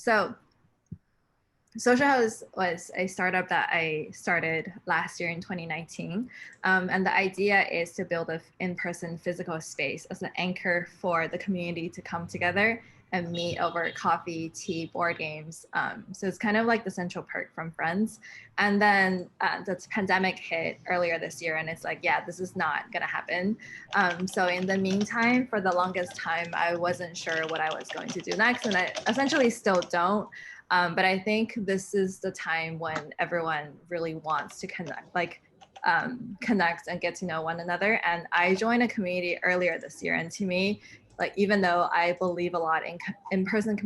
So Socialhaus was a startup that I started last year in 2019. And the idea is to build an in-person physical space as an anchor for the community to come together and meet over coffee, tea, board games. So it's kind of like the Central Perk from Friends. And then the pandemic hit earlier this year, and it's like, yeah, this is not gonna happen. So in the meantime, for the longest time, I wasn't sure what I was going to do next, and I essentially still don't. But I think this is the time when everyone really wants to connect, connect and get to know one another. And I joined a community earlier this year, and to me, like, even though I believe a lot in in-person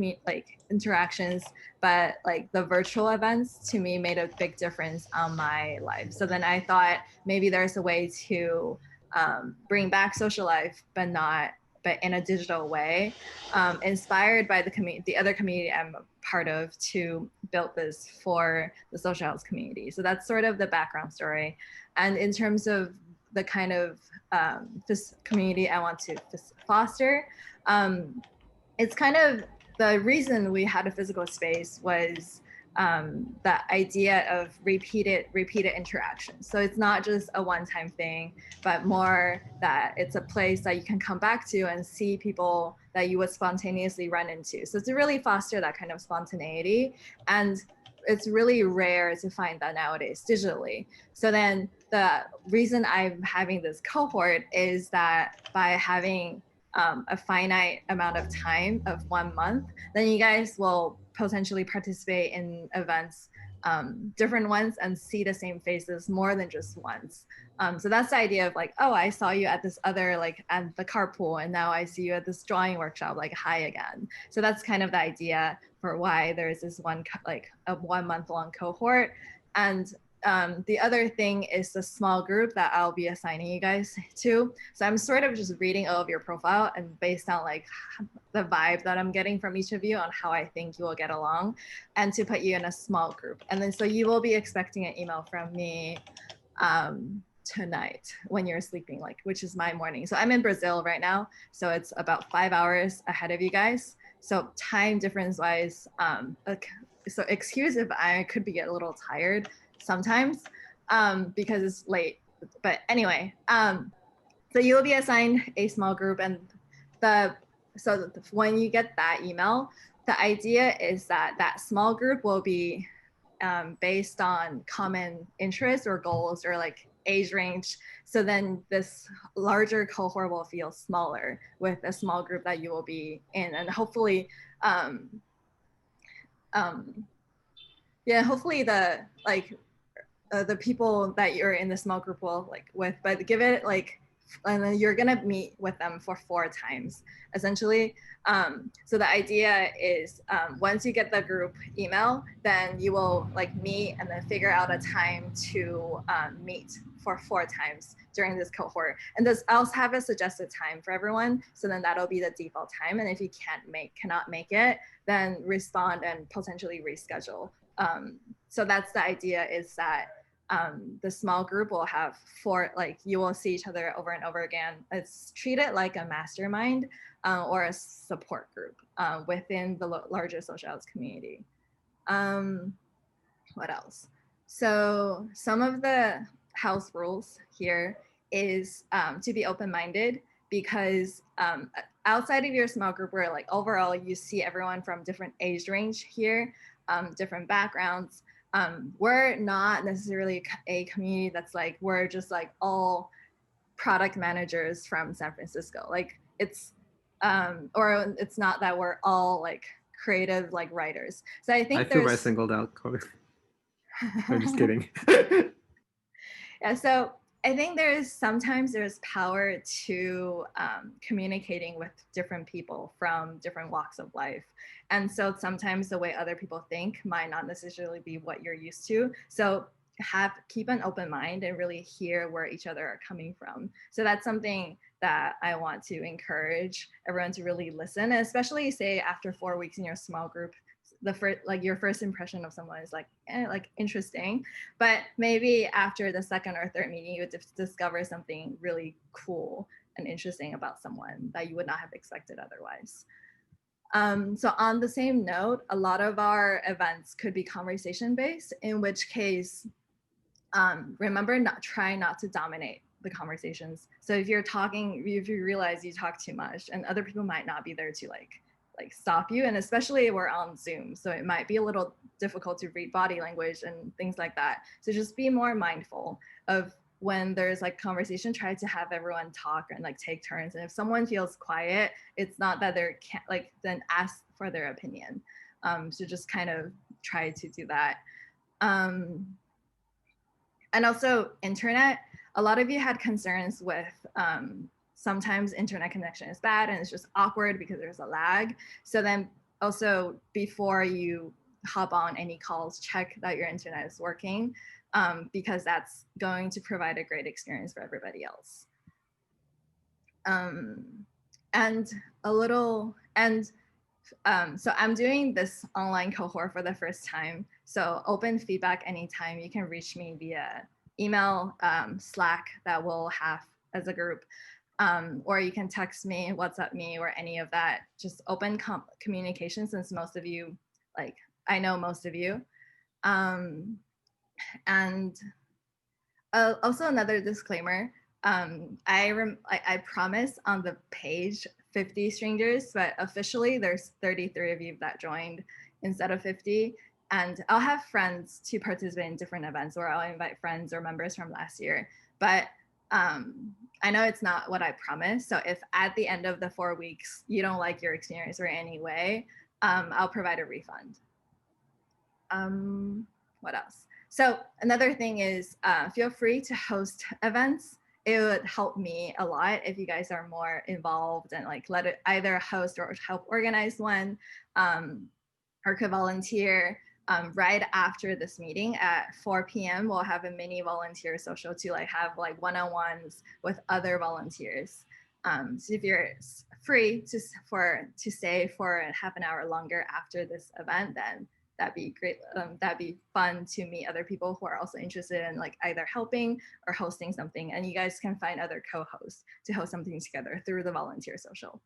interactions, but like the virtual events to me made a big difference on my life. So then I thought maybe there's a way to bring back social life, but in a digital way, inspired by the other community I'm a part of to build this for the Socialhaus community. So that's sort of the background story. And in terms of the kind of this community I want to foster, it's kind of the reason we had a physical space was the idea of repeated interactions. So it's not just a one-time thing, but more that it's a place that you can come back to and see people that you would spontaneously run into. So to really foster that kind of spontaneity, and it's really rare to find that nowadays digitally. So then the reason I'm having this cohort is that by having a finite amount of time of 1 month, then you guys will potentially participate in events, different ones, and see the same faces more than just once. So that's the idea of like, oh, I saw you at this other, like at the carpool, and now I see you at this drawing workshop, like hi again. So that's kind of the idea for why there's this a 1 month long cohort. And the other thing is the small group that I'll be assigning you guys to. So I'm sort of just reading all of your profile, and based on like the vibe that I'm getting from each of you on how I think you will get along, and to put you in a small group. And then so you will be expecting an email from me tonight when you're sleeping, like, which is my morning. So I'm in Brazil right now, so it's about 5 hours ahead of you guys. So time difference wise, so excuse if I could be a little tired sometimes because it's late. But anyway, so you'll be assigned a small group, and when you get that email, the idea is that that small group will be based on common interests or goals or like age range. So then this larger cohort will feel smaller with a small group that you will be in, and hopefully hopefully the people that you're in the small group will like with, but give it like, and then you're gonna meet with them for 4 times essentially. So the idea is once you get the group email, then you will like meet and then figure out a time to meet for 4 times during this cohort. And this, I'll have a suggested time for everyone, so then that'll be the default time. And if you cannot make it, then respond and potentially reschedule. So that's the idea, is that the small group will have 4, like you will see each other over and over again. It's treated like a mastermind or a support group within the larger Socialhaus community. What else? So some of the house rules here is to be open-minded, because outside of your small group, where like overall you see everyone from different age range here, different backgrounds, we're not necessarily a community that's like, we're just like all product managers from San Francisco. Like it's, or it's not that we're all like creative like writers. So I think I feel very singled out. I'm just kidding. Yeah, so I think sometimes there's power to communicating with different people from different walks of life. And so sometimes the way other people think might not necessarily be what you're used to. So keep an open mind and really hear where each other are coming from. So that's something that I want to encourage everyone to really listen, and especially say after 4 weeks in your small group, your first impression of someone is like interesting, but maybe after the second or third meeting, you would discover something really cool and interesting about someone that you would not have expected otherwise. So on the same note, a lot of our events could be conversation-based, in which case, remember, try not to dominate the conversations. So if you're talking, if you realize you talk too much, and other people might not be there to like stop you, and especially we're on Zoom, so it might be a little difficult to read body language and things like that. So just be more mindful of when there's like conversation, try to have everyone talk and like take turns. And if someone feels quiet, it's not that they're can't like, then ask for their opinion. So just kind of try to do that. And also internet, a lot of you had concerns with sometimes internet connection is bad and it's just awkward because there's a lag. So then also before you hop on any calls, check that your internet is working, because that's going to provide a great experience for everybody else. And a little, and so I'm doing this online cohort for the first time. So open feedback anytime. You can reach me via email, Slack that we'll have as a group, or you can text me, WhatsApp me, or any of that. Just open communication, since most of you, like I know most of you. And also another disclaimer, I promise on the page 50 strangers, but officially there's 33 of you that joined instead of 50. And I'll have friends to participate in different events, or I'll invite friends or members from last year. But I know it's not what I promised. So if at the end of the 4 weeks you don't like your experience or any way, I'll provide a refund. What else? So another thing is feel free to host events. It would help me a lot if you guys are more involved and like let it either host or help organize one, or could volunteer. Right after this meeting at 4 p.m. we'll have a mini volunteer social to like have like one-on-ones with other volunteers. So if you're free to stay for half an hour longer after this event, then that'd be great. That'd be fun to meet other people who are also interested in like either helping or hosting something. And you guys can find other co-hosts to host something together through the volunteer social.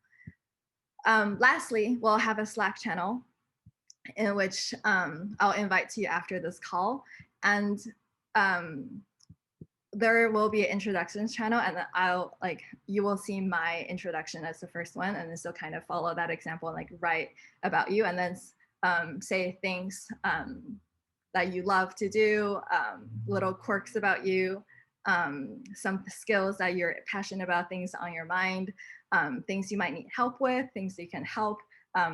Lastly, we'll have a Slack channel in which I'll invite to you after this call. And there will be an introductions channel, and I'll like, you will see my introduction as the first one, and this will kind of follow that example and like write about you, and then say things that you love to do, little quirks about you, some skills that you're passionate about, things on your mind, things you might need help with, things you can help,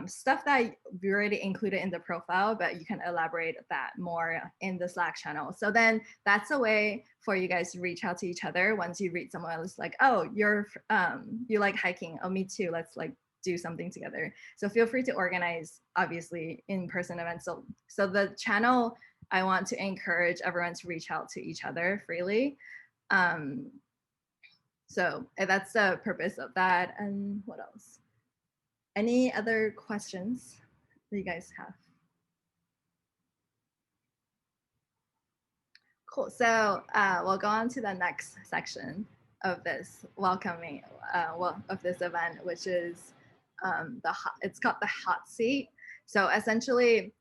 stuff that we already included in the profile, but you can elaborate that more in the Slack channel. So then that's a way for you guys to reach out to each other once you read someone else like, oh, you like hiking, oh, me too, let's like do something together. So feel free to organize, obviously, in-person events. So the channel, I want to encourage everyone to reach out to each other freely. So that's the purpose of that. And what else? Any other questions that you guys have? Cool. So we'll go on to the next section of this welcoming, of this event, which is it's called the hot seat. So essentially,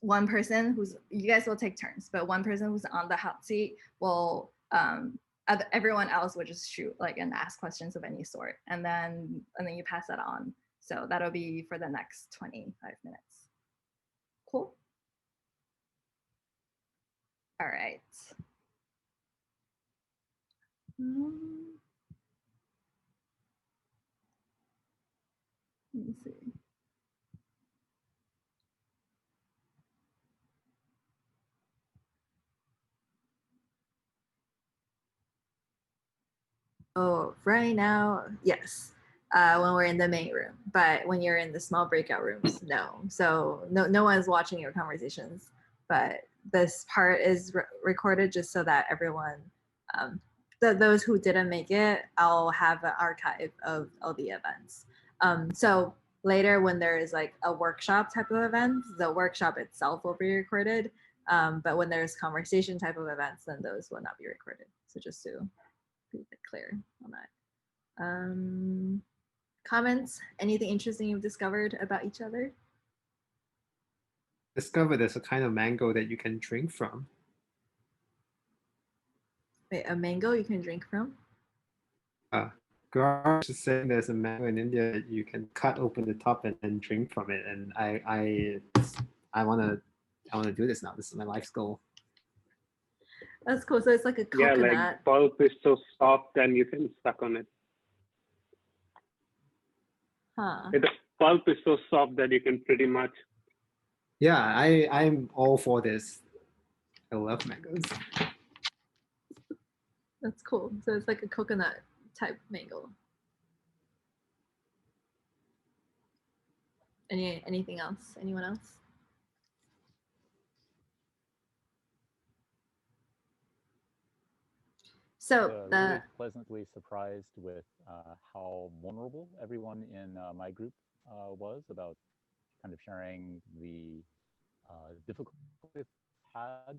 one person you guys will take turns, but one person who's on the hot seat will, everyone else would just shoot like and ask questions of any sort, and then you pass that on. So that'll be for the next 25 minutes. Cool. All right. Let me see. Oh, right now, yes. When we're in the main room, but when you're in the small breakout rooms, no. So no one's watching your conversations, but this part is recorded just so that everyone, those who didn't make it, I'll have an archive of all the events. So later when there is like a workshop type of event, the workshop itself will be recorded. But when there's conversation type of events, then those will not be recorded. So just to be clear on that. Comments? Anything interesting you've discovered about each other? Discovered there's a kind of mango that you can drink from. Wait, a mango you can drink from? Garage is saying there's a mango in India that you can cut open the top and then drink from it. And I wanna do this now. This is my life's goal. That's cool. So it's like a Yeah, coconut. like pulp is so soft and you can suck on it. Huh. The pulp is so soft that you can pretty much. Yeah, I'm all for this. I love mangoes. That's cool. So it's like a coconut type mango. Anything else? Anyone else? So Really pleasantly surprised with how vulnerable everyone in my group was about kind of sharing the difficulties they've had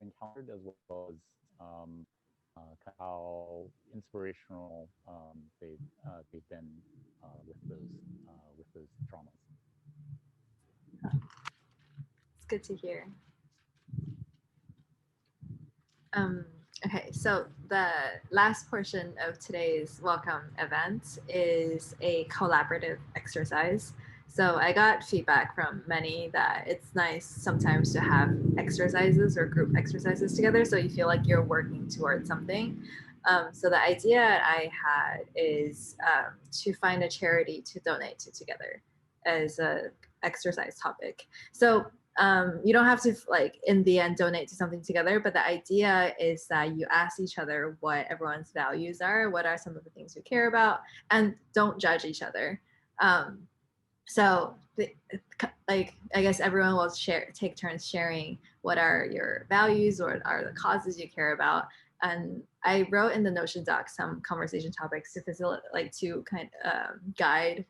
encountered, as well as how inspirational they've been with those traumas. it's good to hear. Okay, so the last portion of today's welcome event is a collaborative exercise. So I got feedback from many that it's nice sometimes to have exercises or group exercises together so you feel like you're working towards something. So the idea I had is to find a charity to donate to together as a exercise topic. So you don't have to like in the end donate to something together, but the idea is that you ask each other what everyone's values are, what are some of the things you care about, and don't judge each other. So like I guess everyone will take turns sharing what are your values or are the causes you care about. And I wrote in the Notion doc some conversation topics to facilitate, like to kind of guide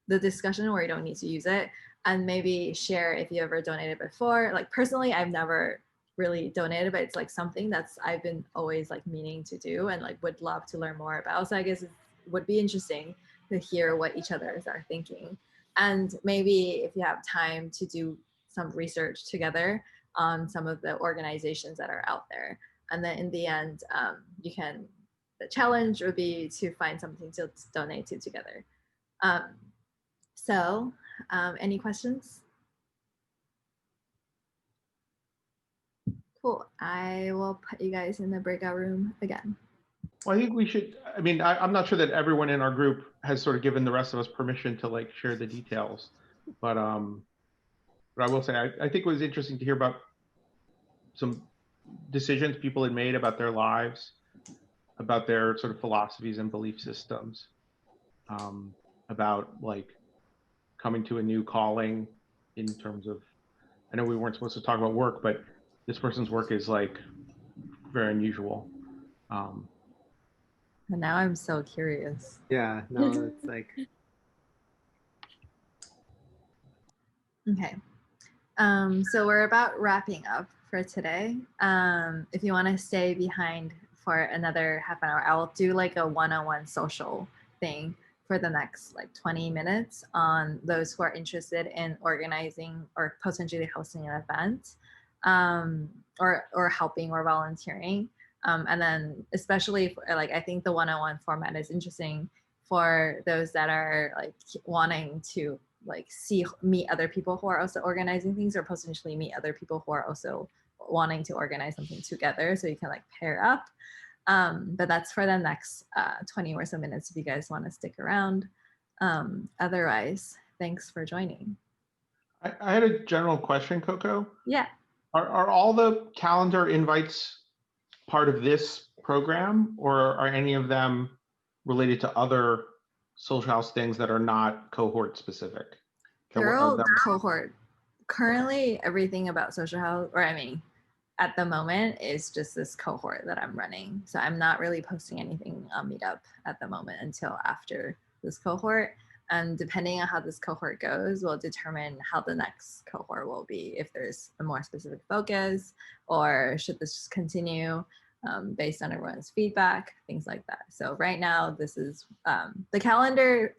the discussion where you don't need to use it, and maybe share if you ever donated before. Like personally, I've never really donated, but it's like something that's I've been always like meaning to do and like would love to learn more about. So I guess it would be interesting to hear what each others are thinking. And maybe if you have time to do some research together on some of the organizations that are out there. And then in the end, the challenge would be to find something to donate to together. So any questions? Cool. I will put you guys in the breakout room again. Well, I think we should, I mean, I'm not sure that everyone in our group has sort of given the rest of us permission to like share the details, but I will say, I think it was interesting to hear about some decisions people had made about their lives, about their sort of philosophies and belief systems, about like coming to a new calling in terms of, I know we weren't supposed to talk about work, but this person's work is like very unusual. And now I'm so curious. Yeah, no, it's like. Okay. So we're about wrapping up for today. If you want to stay behind for another half an hour, I'll do like a one-on-one social thing for the next like 20 minutes on those who are interested in organizing or potentially hosting an event, or helping or volunteering. And then especially for, like, I think the one-on-one format is interesting for those that are like wanting to like meet other people who are also organizing things, or potentially meet other people who are also wanting to organize something together, so you can like pair up. But that's for the next 20 or so minutes if you guys want to stick around. Otherwise, thanks for joining. I had a general question, Coco. Yeah. Are all the calendar invites part of this program, or are any of them related to other Socialhaus things that are not cohort specific? They're all cohort. Currently, everything about Socialhaus, or I mean, at the moment, is just this cohort that I'm running. So I'm not really posting anything on Meetup at the moment until after this cohort. And depending on how this cohort goes, will determine how the next cohort will be, if there's a more specific focus, or should this just continue. based on everyone's feedback, things like that. So right now, this is the calendar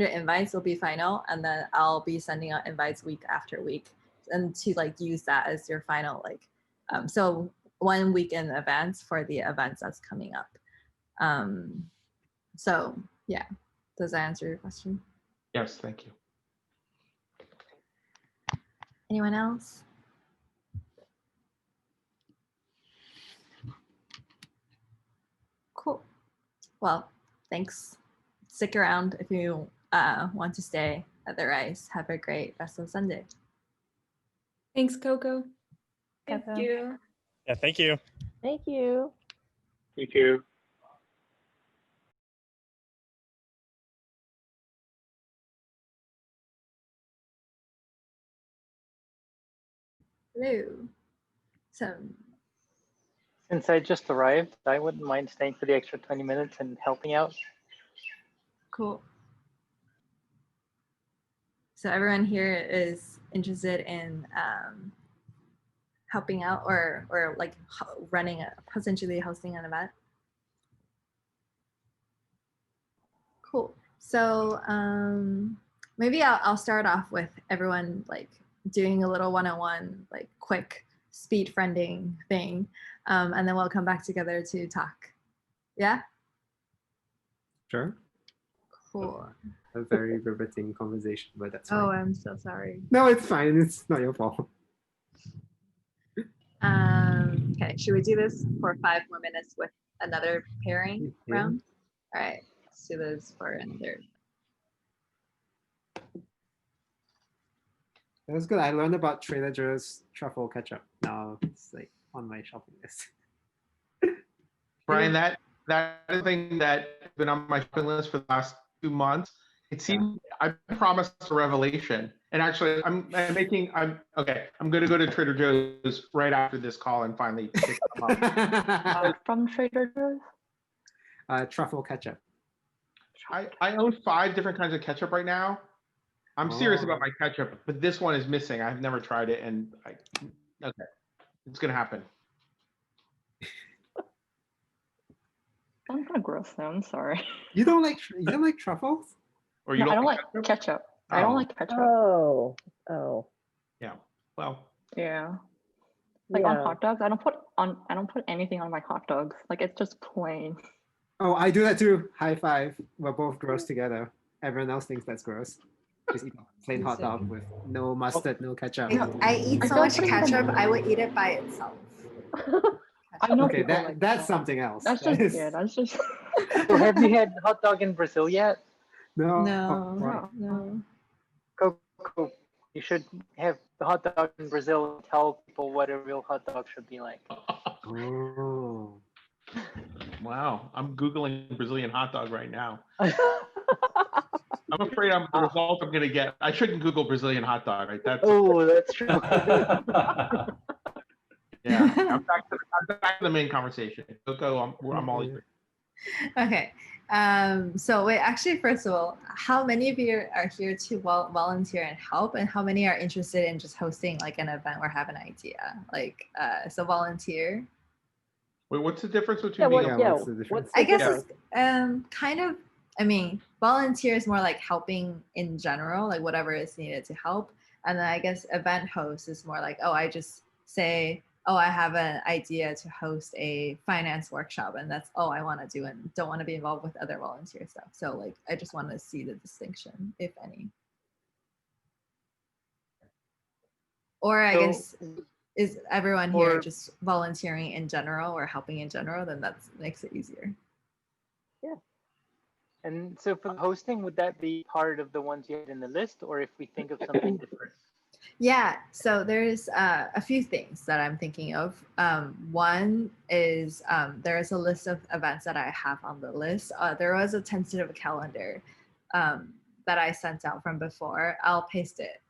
invites will be final, and then I'll be sending out invites week after week, and to like use that as your final so 1 week in advance for the events that's coming up. So yeah, does that answer your question? Yes, thank you. Anyone else? Cool. Well, thanks. Stick around if you want to stay. Otherwise, have a great rest of Sunday. Thanks, Coco. Thank Kevin. you. Yeah, thank you. Thank you. Thank you. Hello. So Since I just arrived, I wouldn't mind staying for the extra 20 minutes and helping out. cool. So everyone here is interested in helping out or like potentially hosting an event. Cool. So maybe I'll start off with everyone like doing a little one-on-one, like quick speed friending thing, and then we'll come back together to talk. Yeah. Sure. Cool. A very riveting conversation, but that's fine. Oh, I'm so sorry. No, it's fine. It's not your fault. Okay, should we do this for 5 more minutes with another pairing Yeah. round? All right, let's do this for another. That was good. I learned about Trader Joe's truffle ketchup. Now it's like on my shopping list. Brian, that is thing that's been on my shopping list for the last 2 months. It seemed I promised a revelation, and actually I'm going to go to Trader Joe's right after this call and finally pick them up. From Trader Joe's? Truffle ketchup. I own 5 different kinds of ketchup right now. I'm serious about my ketchup, but this one is missing. I've never tried it, and it's gonna happen. I'm kind of gross now. I'm sorry. You don't like truffles? Or you No, I don't like like ketchup. I don't like ketchup. Oh. Yeah. Well. Yeah. Like on hot dogs, I don't put anything on my hot dogs. Like it's just plain. Oh, I do that too. High five. We're both gross together. Everyone else thinks that's gross. Just eat a plain hot dog with no mustard, no ketchup. I eat so much ketchup, I would eat it by itself. I know Okay, people like that's something else. That's That just is- yeah. That's just. So have you had hot dog in Brazil yet? No. No. Coco, you should have the hot dog in Brazil and tell people what a real hot dog should be like. Oh. Wow. I'm Googling Brazilian hot dog right now. I'm afraid the result I'm gonna get. I shouldn't Google Brazilian hot dog, right? That's true. Yeah. I'm back to the main conversation. Coco, I'm all ears. Okay. So wait, actually, first of all, how many of you are here to volunteer and help, and how many are interested in just hosting like an event or have an idea? Like, so volunteer. Wait, what's the difference between what's the difference? I guess it's kind of. I mean, volunteer is more like helping in general, like whatever is needed to help, and then I guess event host is more like, oh, I just say, oh, I have an idea to host a finance workshop, and that's all I want to do, and don't want to be involved with other volunteer stuff. So like, I just want to see the distinction, if any. Or I guess, is everyone here just volunteering in general or helping in general? Then that makes it easier. Yeah. And so for the hosting, would that be part of the ones you had in the list, or if we think of something different? Yeah, so there's a few things that I'm thinking of. One is there is a list of events that I have on the list. There was a tentative calendar that I sent out from before. I'll paste it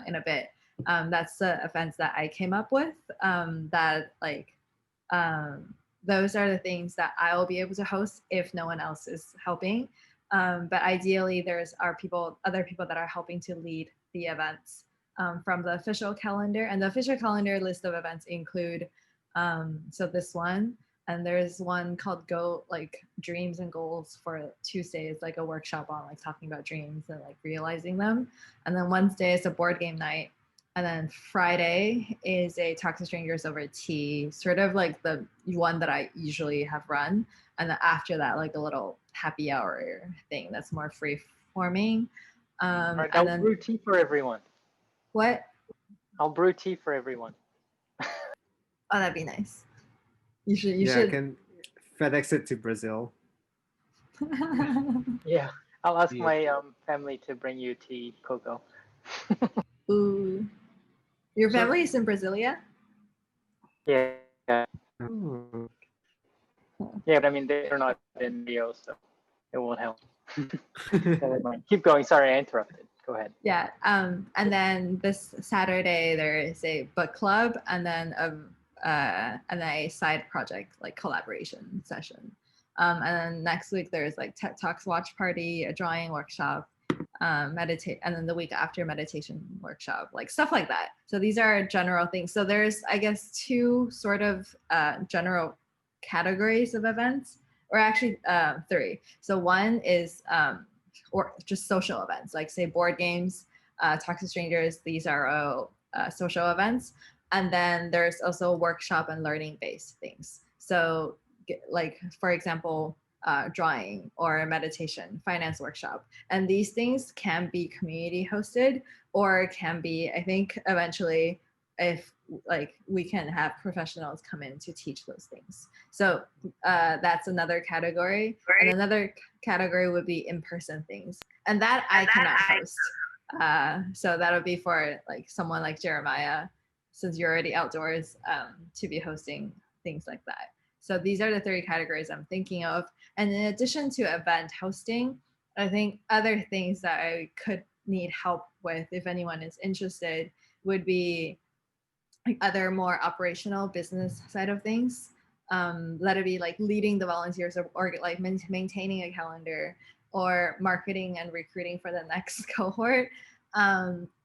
in a bit. That's the events that I came up with those are the things that I will be able to host if no one else is helping. But ideally, there's other people that are helping to lead the events from the official calendar. And the official calendar list of events include So this one, and there's one called Go, like Dreams and Goals for Tuesday. It's like a workshop on like talking about dreams and like realizing them. And then Wednesday is a board game night. And then Friday is a Talk to Strangers Over Tea, sort of like the one that I usually have run. And then after that, like a little happy hour thing that's more free forming. All right, And I'll then brew tea for everyone. what? I'll brew tea for everyone. Oh, that'd be nice. You should. Yeah, I can FedEx it to Brazil. Yeah, I'll ask Yeah. my family to bring you tea, Coco. Ooh. Your family is in Brasilia? Yeah, Oh. yeah, but I mean they're not in Rio, so it won't help. Never mind. Keep going. Sorry, I interrupted. Go ahead. Yeah. And then this Saturday there is a book club, and then a side project like collaboration session. And then next week there's like TED Talks watch party, a drawing workshop, meditate, and then the week after meditation workshop, like stuff like that. So these are general things. So there's, I guess, two sort of general categories of events, or actually three. So one is or just social events, like say board games, talk to strangers. These are all social events. And then there's also workshop and learning based things. So like, for example, drawing or meditation, finance workshop. And these things can be community hosted, or can be, I think eventually, if like we can have professionals come in to teach those things. So that's another category. And another category would be in-person things. And that I cannot host. So that would be for like someone like Jeremiah, since you're already outdoors, to be hosting things like that. So these are the three categories I'm thinking of. And in addition to event hosting, I think other things that I could need help with, if anyone is interested, would be like other more operational business side of things. Let it be like leading the volunteers, or like maintaining a calendar, or marketing and recruiting for the next cohort,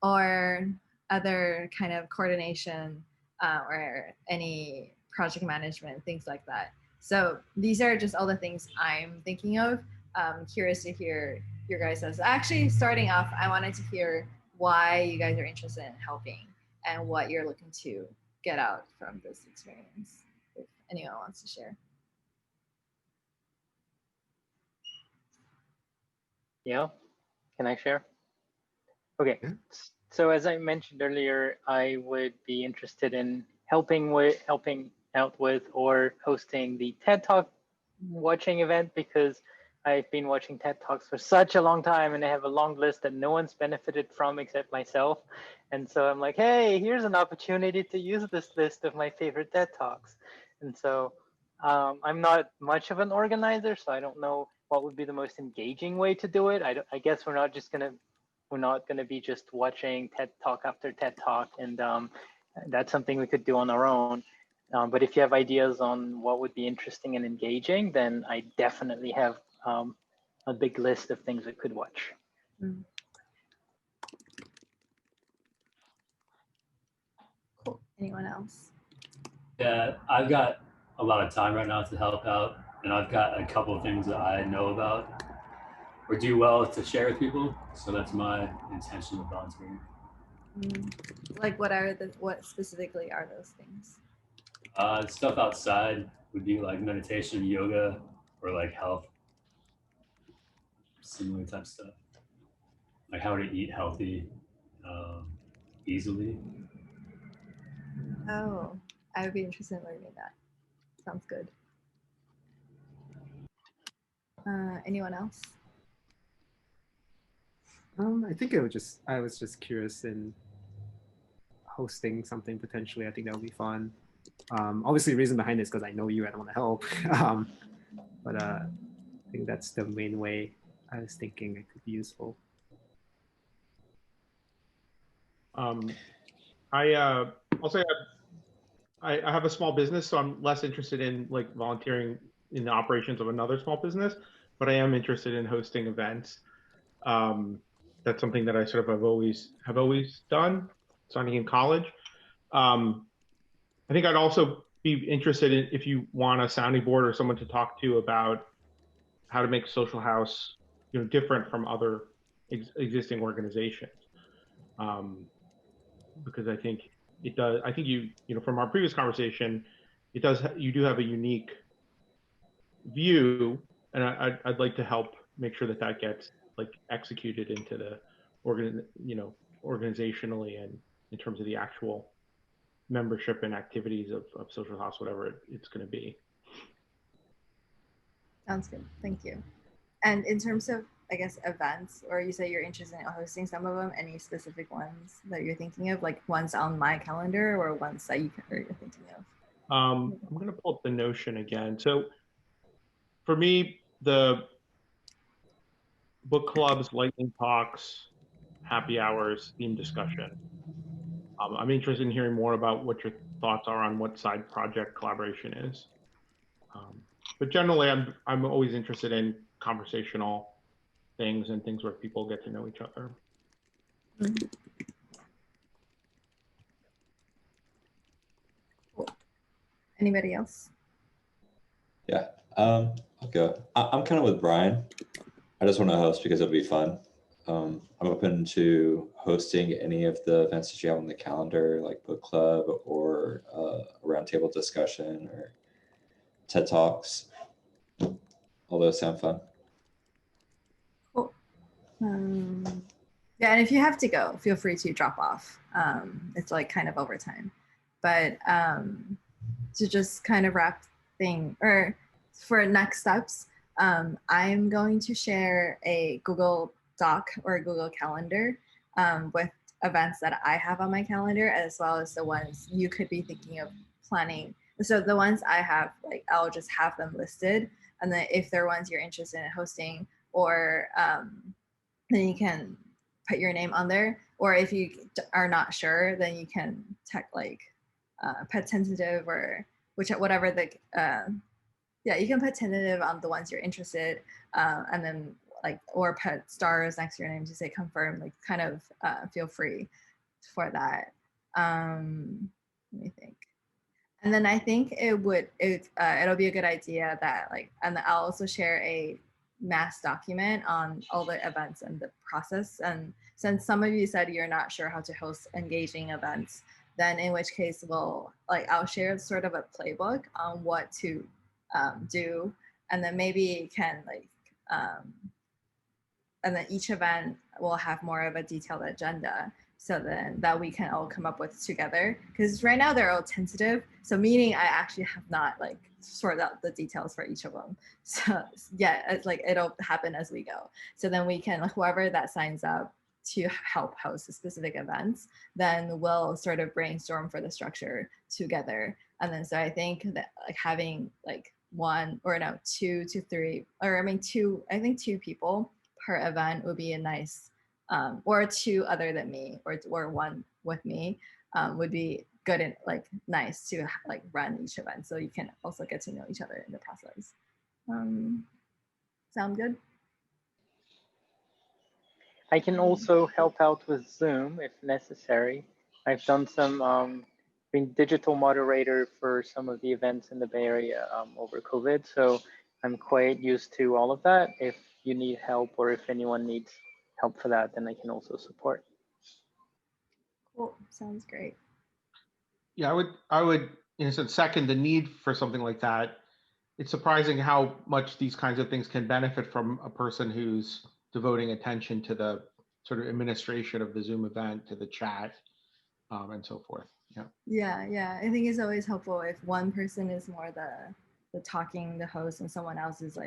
or other kind of coordination, or any project management, things like that. So these are just all the things I'm thinking of. Curious to hear your guys'. Actually, starting off, I wanted to hear why you guys are interested in helping and what you're looking to get out from this experience, if anyone wants to share. Yeah, can I share? Okay, Yeah. so as I mentioned earlier, I would be interested in helping out with or hosting the TED Talk watching event, because I've been watching TED Talks for such a long time and I have a long list that no one's benefited from except myself. And so I'm like, hey, here's an opportunity to use this list of my favorite TED Talks. And so I'm not much of an organizer, so I don't know what would be the most engaging way to do it. I guess we're not gonna be just watching TED Talk after TED Talk, and that's something we could do on our own. But if you have ideas on what would be interesting and engaging, then I definitely have a big list of things we could watch. Mm. Cool. Anyone else? Yeah, I've got a lot of time right now to help out, and I've got a couple of things that I know about or do well to share with people. So that's my intention of volunteering. Like what specifically are those things? Stuff outside would be like meditation, yoga, or like health, similar type stuff. Like how to eat healthy easily. Oh, I would be interested in learning that. Sounds good. Anyone else? I think I was just curious in hosting something potentially. I think that would be fun. Obviously, the reason behind it is because I know you and I want to help. But I think that's the main way I was thinking it could be useful. I'll say I have a small business, so I'm less interested in like volunteering in the operations of another small business, but I am interested in hosting events. That's something that I sort of have always done, starting in college. I think I'd also be interested in if you want a sounding board or someone to talk to about how to make Socialhaus, different from other existing organizations. Because I think it does. I think from our previous conversation, you do have a unique view, and I'd like to help make sure that gets like executed into the organizationally and in terms of the actual membership and activities of Socialhaus, whatever it's going to be. Sounds good. Thank you. And in terms of, I guess, events, or you say you're interested in hosting some of them, any specific ones that you're thinking of, like ones on my calendar or ones that you're thinking of? I'm going to pull up the Notion again. So for me, the book clubs, lightning talks, happy hours, theme discussion. I'm interested in hearing more about what your thoughts are on what side project collaboration is. But generally, I'm always interested in conversational things and things where people get to know each other. Mm-hmm. Cool. Anybody else? Yeah, I'll go. I'm kind of with Brian. I just want to host because it'll be fun. I'm open to hosting any of the events that you have on the calendar, like book club or a roundtable discussion or TED Talks. All those sound fun. Cool. Yeah, and if you have to go, feel free to drop off. It's like kind of overtime. But to just kind of wrap or for next steps, I'm going to share a Google Doc or a Google Calendar with events that I have on my calendar, as well as the ones you could be thinking of planning. So the ones I have, like, I'll just have them listed. And then if there are ones you're interested in hosting, or then you can put your name on there. Or if you are not sure, then you can put tentative or whatever the, yeah, you can put tentative on the ones you're interested, and then or put stars next to your name to say confirm, kind of feel free for that. Let me think. And then I think it'll be a good idea that and I'll also share a mass document on all the events and the process. And since some of you said you're not sure how to host engaging events, then in which case I'll share sort of a playbook on what to do, and then maybe you can and then each event will have more of a detailed agenda, so then that we can all come up with together. Because right now they're all tentative, so meaning I actually have not sorted out the details for each of them. So yeah, it's it'll happen as we go. So then we can, whoever that signs up to help host the specific events, then we'll sort of brainstorm for the structure together. And then so I think that having one or no, 2 to 3, or I think 2 people per event would be a nice, or 2 other than me, or 1 with me, would be good and nice to run each event, so you can also get to know each other in the process. Sound good? I can also help out with Zoom if necessary. I've done some been digital moderator for some of the events in the Bay Area over COVID, so I'm quite used to all of that. If you need help, or if anyone needs help for that, then I can also support. Cool, sounds great. Yeah, I would in a sense second the need for something like that. It's surprising how much these kinds of things can benefit from a person who's devoting attention to the sort of administration of the Zoom event, to the chat, and so forth. Yeah. I think it's always helpful if one person is more the talking, the host, and someone else is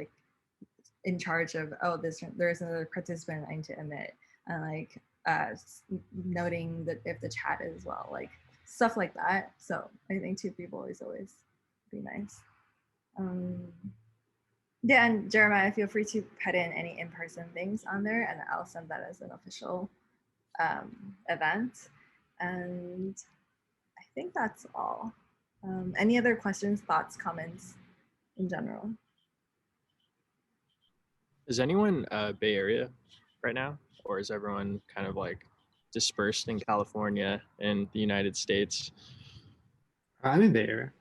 in charge of, there's another participant I need to admit, and noting that if the chat is well, stuff like that. So I think 2 people is always be nice. Yeah, and Jeremiah, feel free to put in any in-person things on there, and I'll send that as an official event. And I think that's all. Any other questions, thoughts, comments in general? Is anyone Bay Area right now, or is everyone kind of dispersed in California and the United States? I'm in Bay Area.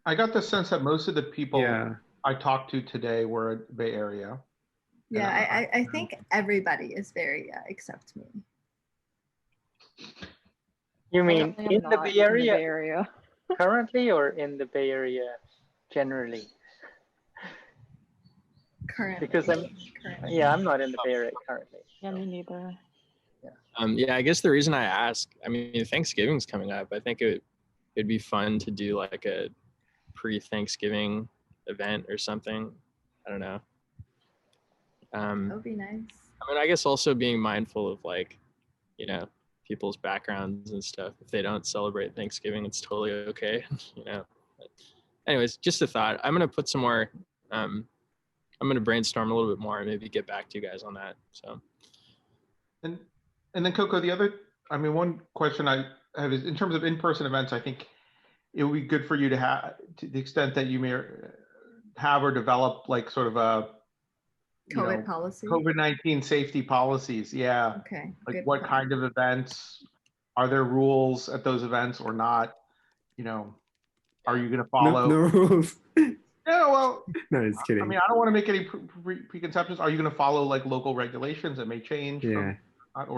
I got the sense that most of the people Yeah. I talked to today were Bay Area. Yeah, I think everybody is Bay Area except me. You mean Apparently I'm in the not Bay in the Area Bay Area. currently, or in the Bay Area generally? Currently. Because I'm not in the Bay Area currently. Yeah, me neither. Yeah, I guess the reason I ask, I mean, Thanksgiving's coming up. I think it'd be fun to do like a pre-Thanksgiving event or something. I don't know. That would be nice. I mean, I guess also being mindful of like, you know, people's backgrounds and stuff. If they don't celebrate Thanksgiving, it's totally okay, you know. But anyways, just a thought. I'm gonna put some more. I'm gonna brainstorm a little bit more and maybe get back to you guys on that. So. And then Coco, one question I have is in terms of in-person events, I think it would be good for you to have, to the extent that you may have or develop like sort of a COVID-19 safety policies. Yeah. Okay. Like what kind of events, are there rules at those events or not? You know, are you going to follow? No rules. Yeah, well, no, just kidding. I mean, I don't want to make any preconceptions. Are you going to follow like local regulations that may change or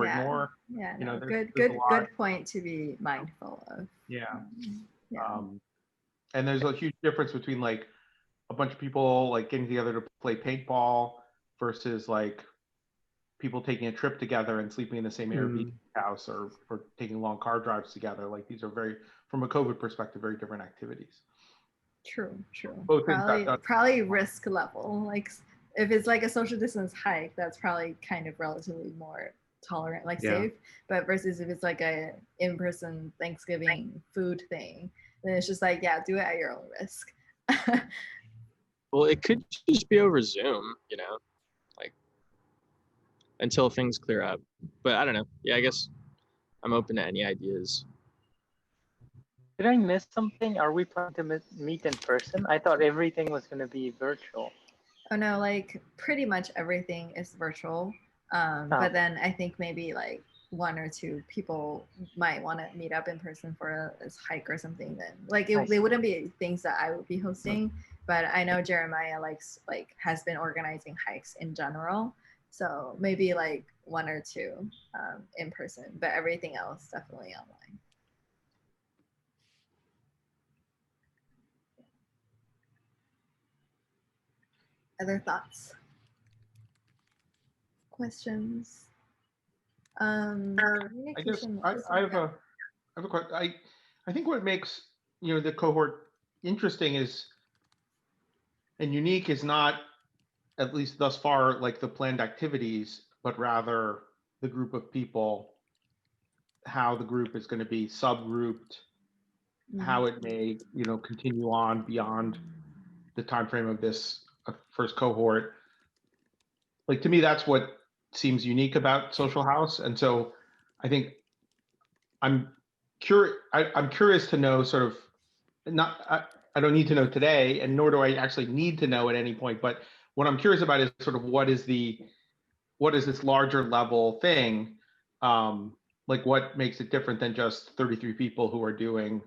ignore? Yeah, you know, good point to be mindful of. Yeah. And there's a huge difference between like a bunch of people like getting together to play paintball versus like people taking a trip together and sleeping in the same Airbnb house or taking long car drives together. Like these are very, from a COVID perspective, very different activities. True. Both probably risk level. Like if it's like a social distance hike, that's probably kind of relatively more tolerant, like safe. But versus if it's like a in-person Thanksgiving food thing, then it's just like, do it at your own risk. Well, it could just be over Zoom, you know, like until things clear up. But I don't know. Yeah, I guess I'm open to any ideas. Did I miss something? Are we planning to meet in person? I thought everything was going to be virtual. Oh no, like pretty much everything is virtual. But then I think maybe like one or two people might want to meet up in person for a hike or something. Then like they wouldn't be things that I would be hosting, but I know Jeremiah has been organizing hikes in general. So maybe like one or two in person, but everything else definitely online. Other thoughts? Questions? I guess I have a question. I think what makes the cohort interesting is and unique is not, at least thus far, like the planned activities, but rather the group of people, how the group is going to be subgrouped, how it may continue on beyond the time frame of this first cohort. Like to me, that's what seems unique about Socialhaus, and so I think I'm curious to know sort of I don't need to know today, and nor do I actually need to know at any point. But what I'm curious about is sort of what is this larger level thing, like what makes it different than just 33 people who are doing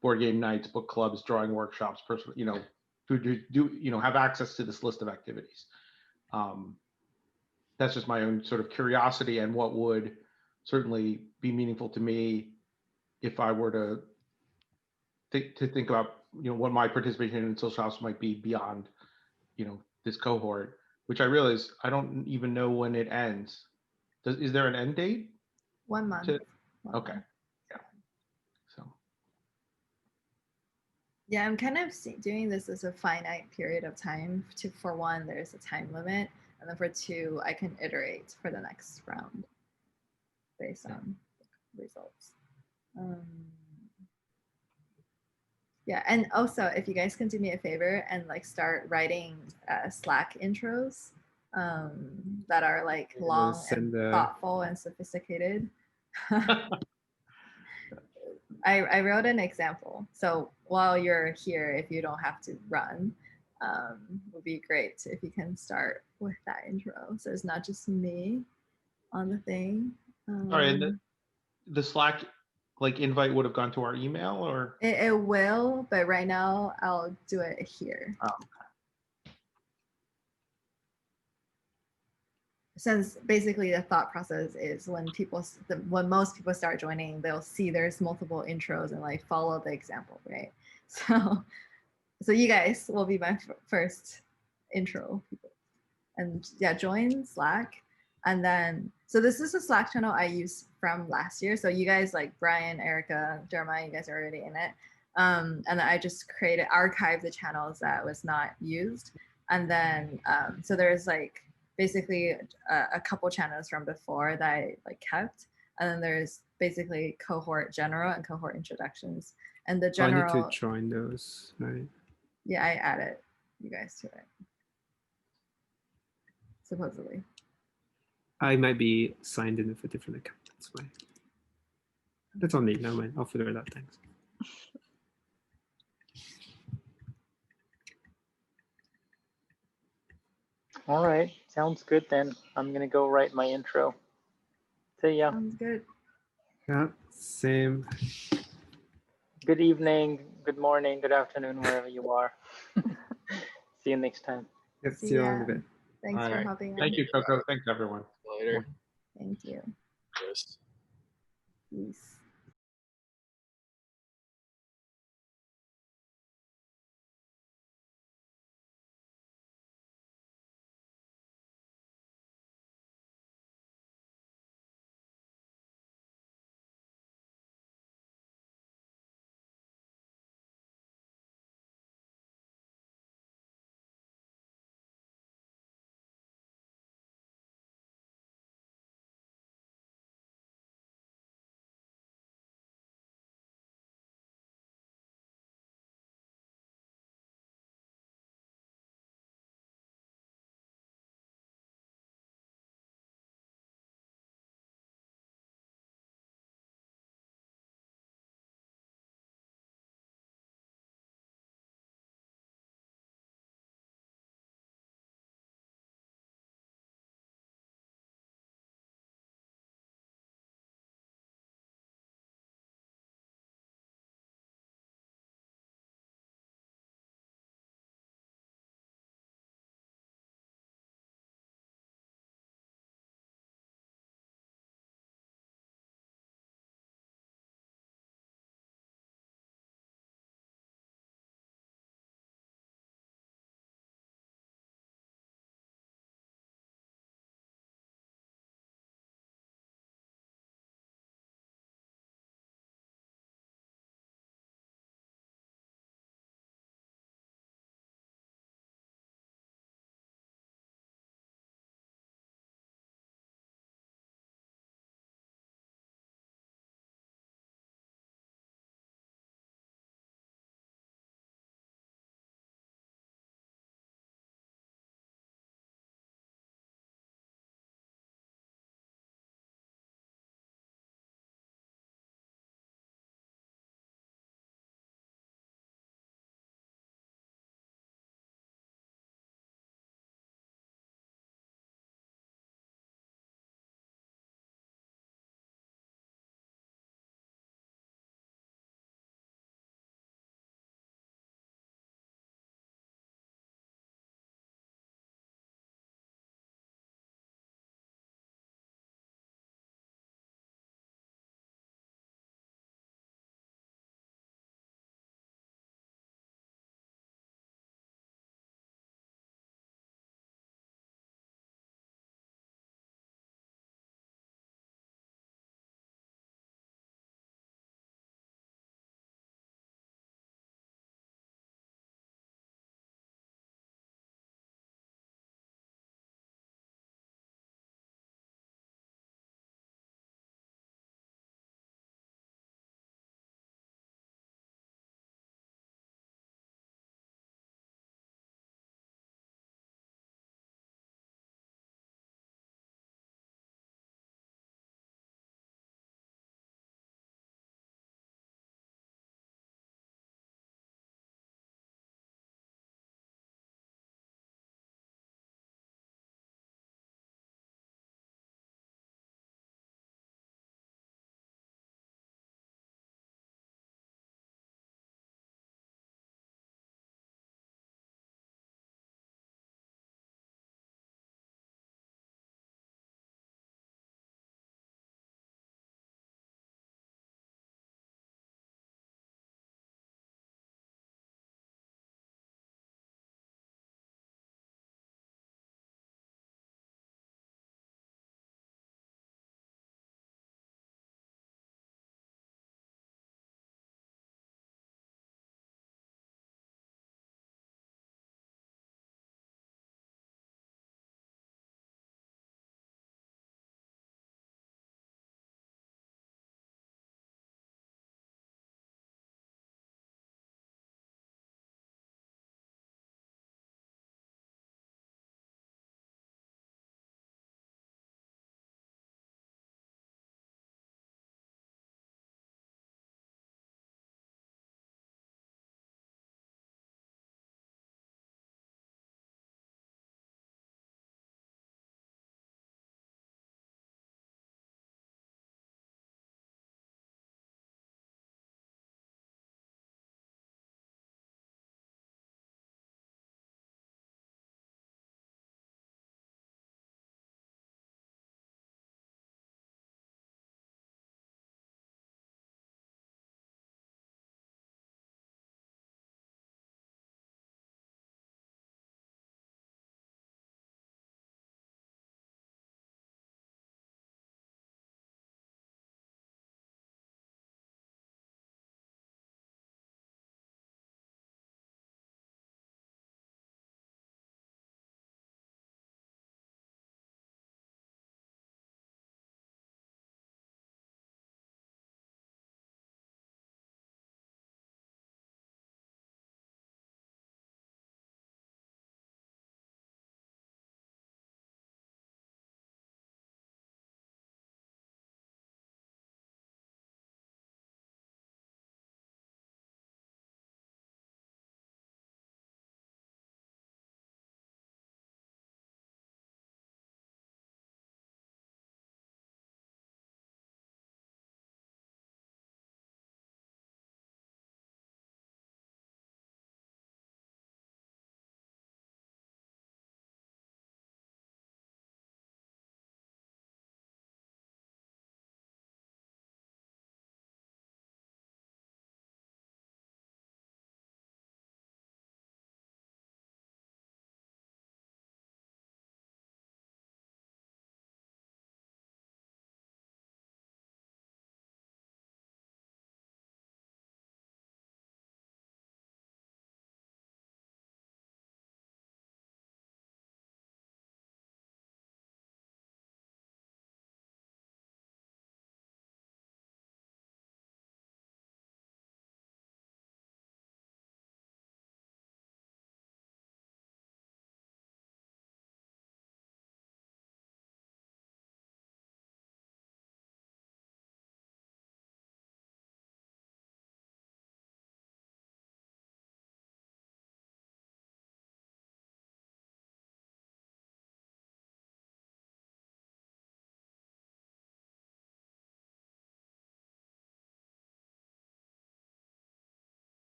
board game nights, book clubs, drawing workshops, who do have access to this list of activities. That's just my own sort of curiosity and what would certainly be meaningful to me if I were to think about what my participation in Socialhaus might be beyond this cohort, which I realize I don't even know when it ends. Is there an end date? 1 month. Okay. Yeah. So. Yeah, I'm kind of doing this as a finite period of time. For one, there's a time limit, and then for two, I can iterate for the next round based on results. Yeah, and also if you guys can do me a favor and like start writing Slack intros that are like long and thoughtful and sophisticated. I wrote an example. So while you're here, if you don't have to run, would be great if you can start with that intro. So it's not just me on the thing. Sorry, and the Slack like invite would have gone to our email, or? It will, but right now I'll do it here. Oh. Since basically the thought process is when when most people start joining, they'll see there's multiple intros and like follow the example, right? So you guys will be my first intro people. And yeah, join Slack. And then, so this is a Slack channel I used from last year. So you guys like Brian, Erica, Jeremiah, you guys are already in it. And then I just archived the channels that was not used. And then, so there's like basically a couple channels from before that I like kept. And then there's basically cohort general and cohort introductions. And the general. I need to join those, right? Yeah, I added you guys to it. Supposedly. I might be signed in with a different account. That's why. That's on me. Never mind. I'll figure it out. Thanks. All right, sounds good then. I'm gonna go write my intro. See ya. Sounds good. Yeah, same. Good evening, good morning, good afternoon, wherever you are. See you next time. Yep, see you in a bit. Thanks for hopping on. Thank you, Coco. Thanks, everyone. Later. Thank you. Yes. Peace.